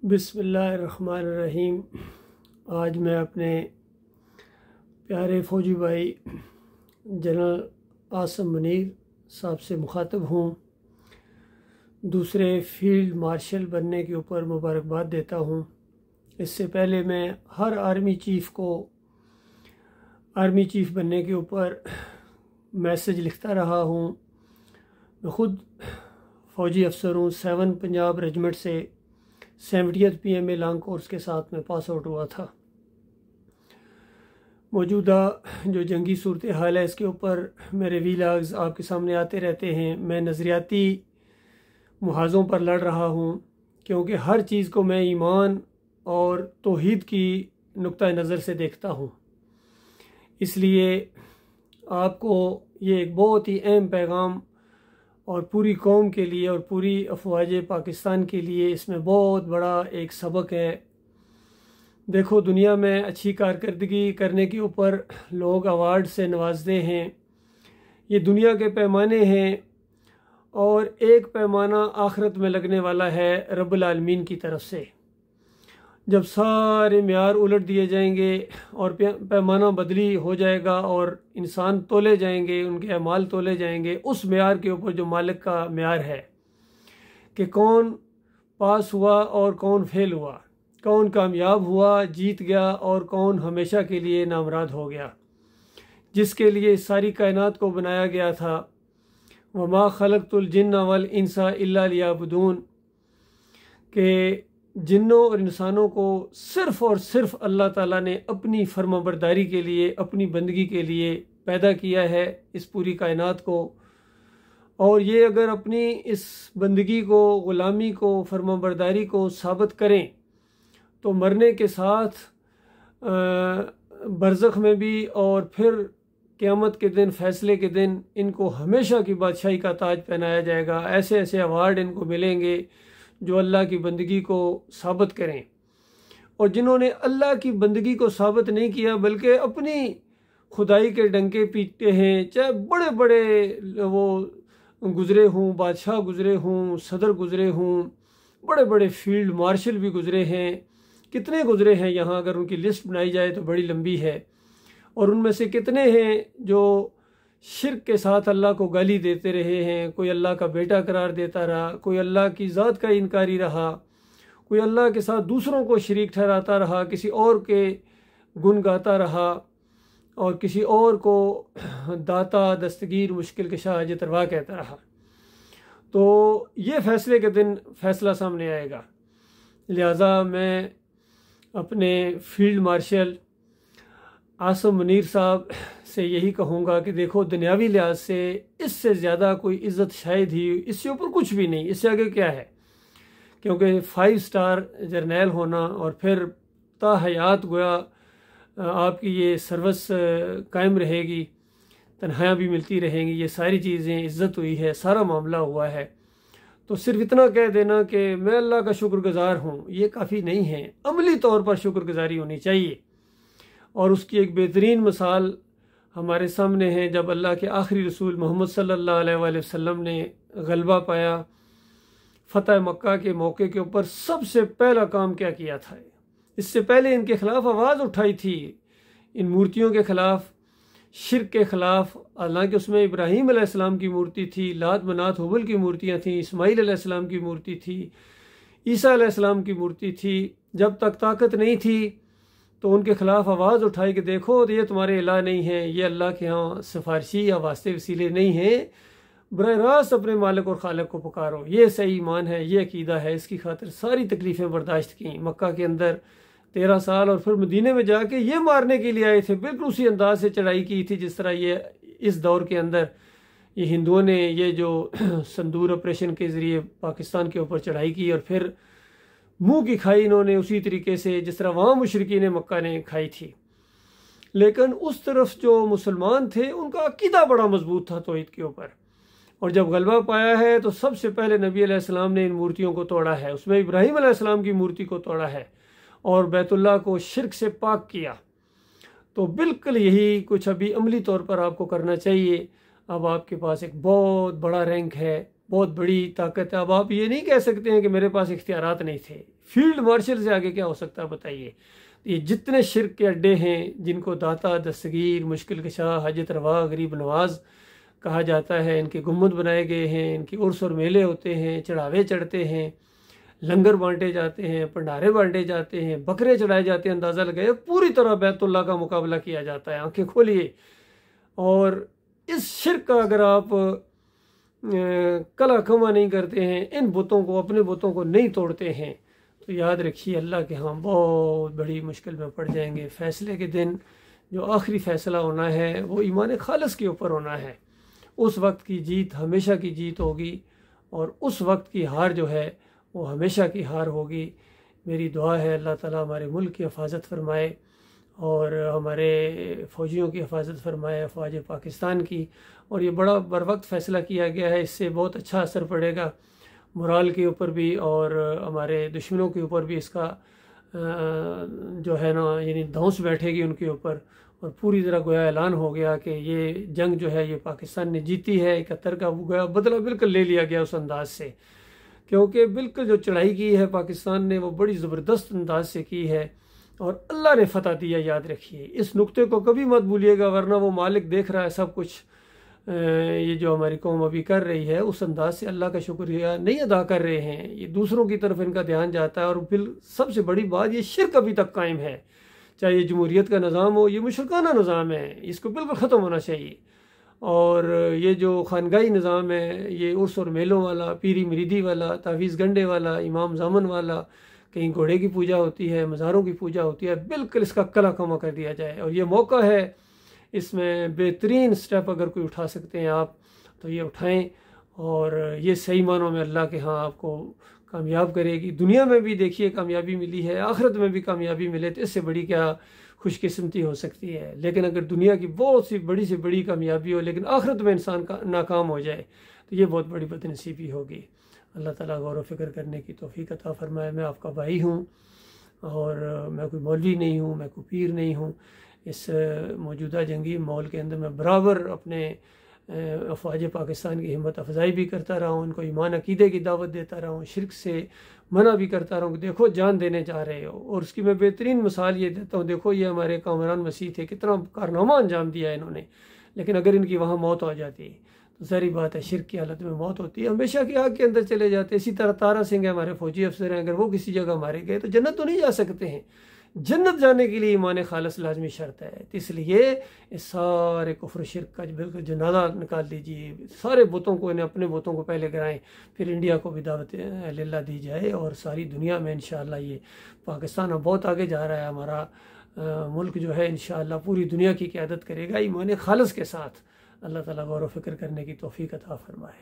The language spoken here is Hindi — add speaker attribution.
Speaker 1: बिस्मिल्लाहिर्रहमानिर्रहीम। आज मैं अपने प्यारे फ़ौजी भाई जनरल आसिम मुनीर साहब से मुखातब हूँ। दूसरे फील्ड मार्शल बनने के ऊपर मुबारकबाद देता हूँ। इससे पहले मैं हर आर्मी चीफ़ को आर्मी चीफ़ बनने के ऊपर मैसेज लिखता रहा हूँ। मैं ख़ुद फ़ौजी अफसर हूँ। 7 पंजाब रेजिमेंट से 70th PMA लॉन्ग कोर्स के साथ में पास आउट हुआ था। मौजूदा जो जंगी सूरत हाल है इसके ऊपर मेरे वीलॉग्स आपके सामने आते रहते हैं। मैं नज़रियाती मुहाज़ों पर लड़ रहा हूँ क्योंकि हर चीज़ को मैं ईमान और तौहीद की नुक्ता नज़र से देखता हूँ। इसलिए आपको ये एक बहुत ही अहम पैगाम और पूरी कौम के लिए और पूरी अफवाज पाकिस्तान के लिए इसमें बहुत बड़ा एक सबक है। देखो, दुनिया में अच्छी कारकर्दगी करने के ऊपर लोग अवार्ड से नवाजते हैं। ये दुनिया के पैमाने हैं और एक पैमाना आखिरत में लगने वाला है रब्बुल आलमीन की तरफ से। जब सारे म्यार उलट दिए जाएंगे और पैमाना बदली हो जाएगा और इंसान तोले जाएंगे, उनके अमाल तोले जाएंगे उस म्यार के ऊपर जो मालिक का म्यार है कि कौन पास हुआ और कौन फेल हुआ, कौन कामयाब हुआ जीत गया और कौन हमेशा के लिए नामराद हो गया। जिसके लिए सारी कायनात को बनाया गया था, वमा खलक़तुल जिन्ना वल इंसा इल्ला लियाबुदून, के जिन्नों और इंसानों को सिर्फ़ और सिर्फ अल्लाह ताला ने अपनी फर्माबरदारी के लिए, अपनी बंदगी के लिए पैदा किया है इस पूरी कायनात को। और ये अगर अपनी इस बंदगी को, ग़ुलामी को, फर्माबरदारी को साबित करें तो मरने के साथ बरज़ख में भी और फिर क़यामत के दिन, फ़ैसले के दिन इनको हमेशा की बादशाही का ताज पहनाया जाएगा। ऐसे ऐसे अवार्ड इनको मिलेंगे जो अल्लाह की बंदगी को साबित करें। और जिन्होंने अल्लाह की बंदगी को साबित नहीं किया बल्कि अपनी खुदाई के डंके पीटते हैं, चाहे बड़े बड़े वो गुज़रे हों, बादशाह गुज़रे हों, सदर गुज़रे हों, बड़े बड़े फील्ड मार्शल भी गुज़रे हैं, कितने गुज़रे हैं यहाँ, अगर उनकी लिस्ट बनाई जाए तो बड़ी लंबी है। और उनमें से कितने हैं जो शिर्क के साथ अल्लाह को गाली देते रहे हैं। कोई अल्लाह का बेटा करार देता रहा, कोई अल्लाह की ज़ात का इनकारी रहा, कोई अल्लाह के साथ दूसरों को शरीक ठहराता रहा, किसी और के गुण गाता रहा और किसी और को दाता, दस्तगीर, मुश्किल कशा, हाजत रवा कहता रहा। तो ये फ़ैसले के दिन फ़ैसला सामने आएगा। लिहाजा मैं अपने फील्ड मार्शल आसिम मुनीर साहब से यही कहूँगा कि देखो, दुनियावी लिहाज से इससे ज़्यादा कोई इज़्ज़त शायद ही, इससे ऊपर कुछ भी नहीं, इससे आगे क्या है। क्योंकि 5 स्टार जर्नैल होना और फिर ता हयात गोया आपकी ये सर्विस कायम रहेगी, तनख्वाहें भी मिलती रहेंगी, ये सारी चीज़ें इज़्ज़त हुई है, सारा मामला हुआ है। तो सिर्फ इतना कह देना कि मैं अल्लाह का शुक्रगुज़ार हूँ, ये काफ़ी नहीं है। अमली तौर पर शुक्रगुज़ारी होनी चाहिए। और उसकी एक बेहतरीन मिसाल हमारे सामने है जब अल्लाह के आखिरी रसूल मोहम्मद सल्लल्लाहु अलैहि वसल्लम ने गलबा पाया फ़तह मक्का के मौके के ऊपर। सबसे पहला काम क्या किया था? इससे पहले इनके ख़िलाफ़ आवाज़ उठाई थी, इन मूर्तियों के ख़िलाफ़, शिर्क के ख़िलाफ़। हालांकि उसमें इब्राहीम अलैहिस्सलाम की मूर्ति थी, लात मनात हुबल की मूर्तियाँ थीं, इस्माईल अलैहिस्सलाम की मूर्ति थी, ईसा अलैहिस्सलाम की मूर्ति थी। जब तक ताकत नहीं थी तो उनके ख़िलाफ़ आवाज़ उठाई कि देखो, ये तुम्हारे इलाह नहीं है, ये अल्लाह के यहाँ सिफारशी या वास्ते वसीले नहीं हैं, बराह रास्त अपने मालिक और खालिक को पुकारो। ये सही ईमान है, ये अकीदा है। इसकी खातिर सारी तकलीफ़ें बर्दाश्त की मक्का के अंदर 13 साल, और फिर मदीने में जाके ये मारने के लिए आए थे। बिल्कुल उसी अंदाज से चढ़ाई की थी जिस तरह ये इस दौर के अंदर ये हिंदुओं ने ये जो संदूर ऑपरेशन के ज़रिए पाकिस्तान के ऊपर चढ़ाई की, और फिर मुंह की खाई इन्होंने उसी तरीके से जिस तरह वहाँ मुशरिकीन मक्का ने खाई थी। लेकिन उस तरफ जो मुसलमान थे उनका अकीदा बड़ा मजबूत था तौहीद के ऊपर। और जब गलबा पाया है तो सबसे पहले नबी अलैहिस्सलाम ने इन मूर्तियों को तोड़ा है। उसमें इब्राहीम अलैहिस्सलाम की मूर्ति को तोड़ा है और बैतुल्लाह को शिर्क से पाक किया। तो बिल्कुल यही कुछ अभी अमली तौर पर आपको करना चाहिए। अब आपके पास एक बहुत बड़ा रैंक है, बहुत बड़ी ताकत है। अब आप ये नहीं कह सकते हैं कि मेरे पास इख्तियारात नहीं थे। फील्ड मार्शल से आगे क्या हो सकता है बताइए। ये जितने शिरक के अड्डे हैं जिनको दाता, दस्तगीर, मुश्किल कशा, हाजत रवा, गरीब नवाज कहा जाता है, इनके गुम्बद बनाए गए हैं, इनकी उर्स और मेले होते हैं, चढ़ावे चढ़ते हैं, लंगर बांटे जाते हैं, भंडारे बांटे जाते हैं, बकरे चढ़ाए जाते हैं, अंदाज़ा लगाए पूरी तरह बैतुल्लाह का मुकाबला किया जाता है। आंखें खोलिए। और इस शिरक का अगर आप कला कमा नहीं करते हैं, इन बुतों को, अपने बुतों को नहीं तोड़ते हैं, तो याद रखिए अल्लाह के यहाँ बहुत बड़ी मुश्किल में पड़ जाएंगे। फैसले के दिन जो आखिरी फ़ैसला होना है वो ईमान खालिस के ऊपर होना है। उस वक्त की जीत हमेशा की जीत होगी और उस वक्त की हार जो है वो हमेशा की हार होगी। मेरी दुआ है अल्लाह ताला हमारे मुल्क की हिफाजत फरमाए और हमारे फ़ौजियों की हिफाजत फरमाए, फ़ौज पाकिस्तान की। और ये बड़ा बर वक्त फ़ैसला किया गया है, इससे बहुत अच्छा असर पड़ेगा मोराल के ऊपर भी और हमारे दुश्मनों के ऊपर भी। इसका जो है ना यानी धौंस बैठेगी उनके ऊपर और पूरी तरह गोया ऐलान हो गया कि ये जंग जो है ये पाकिस्तान ने जीती है। 71 का वो गोया बदला बिल्कुल ले लिया गया उस अंदाज से, क्योंकि बिल्कुल जो चढ़ाई की है पाकिस्तान ने वो बड़ी ज़बरदस्त अंदाज से की है और अल्लाह ने फतह दिया। याद रखिए, इस नुक्ते को कभी मत भूलिएगा, वरना वो मालिक देख रहा है सब कुछ। ये जो हमारी कौम अभी कर रही है उस अंदाज से अल्लाह का शुक्रिया नहीं अदा कर रहे हैं, ये दूसरों की तरफ इनका ध्यान जाता है। और फिर सबसे बड़ी बात, ये शिर्क अभी तक कायम है, चाहे ये जमहूरियत का निज़ाम हो, ये मुशरकाना निज़ाम है, इसको बिल्कुल ख़त्म होना चाहिए। और ये जो खानगाही निज़ाम है, ये उर्स और मेलों वाला, पीरी मुरीदी वाला, तावीज़ गंडे वाला, इमाम जामन वाला, कहीं घोड़े की पूजा होती है, मज़ारों की पूजा होती है, बिल्कुल इसका कला कमा कर दिया जाए। और ये मौका है, इसमें बेहतरीन स्टेप अगर कोई उठा सकते हैं आप तो ये उठाएं और ये सही मानों में अल्लाह के यहाँ आपको कामयाब करेगी। दुनिया में भी देखिए कामयाबी मिली है, आखिरत में भी कामयाबी मिले तो इससे बड़ी क्या खुशकिस्मती हो सकती है। लेकिन अगर दुनिया की बहुत सी बड़ी कामयाबी हो लेकिन आखिरत में इंसान का नाकाम हो जाए तो ये बहुत बड़ी बदनसीबी होगी। अल्लाह ताला गौर व फिक्र करने की तौफीक अता फरमाए। मैं आपका भाई हूँ और मैं कोई मौलवी नहीं हूँ, मैं कोई पीर नहीं हूँ। इस मौजूदा जंगी माहौल के अंदर मैं बराबर अपने अफवाज पाकिस्तान की हिम्मत अफजाई भी करता रहा हूँ, इनको ईमान अकीदे की दावत देता रहा हूँ, शिरक से मना भी करता रहा हूँ कि देखो जान देने जा रहे हो। और उसकी मैं बेहतरीन मिसाल ये देता हूँ, देखो ये हमारे कामरान मसीह थे, कितना कारनामा अंजाम दिया इन्होंने, लेकिन अगर इनकी वहाँ मौत हो जाती तो सारी बात है शिरक की हालत में मौत होती है, हमेशा की आग के अंदर चले जाते। इसी तरह तारा सिंह है, हमारे फौजी अफसर हैं, अगर वो किसी जगह मारे गए तो जन्नत तो नहीं जा सकते हैं। जन्नत जाने के लिए ईमान खालिस लाजमी शर्त है। तो इसलिए इस सारे कुफ्र शिरक का बिल्कुल जनाजा निकाल दीजिए, सारे बुतों को, इन्हें अपने बुतों को पहले गिराएं, फिर इंडिया को भी दावत अल्लाह दी जाए और सारी दुनिया में इंशाअल्लाह ये पाकिस्तान अब बहुत आगे जा रहा है। हमारा मुल्क जो है इंशाअल्लाह पूरी दुनिया की क़यादत करेगा ईमान खालिस के साथ। अल्लाह ताला गौर व फिक्र करने की तौफीक अता फरमाए।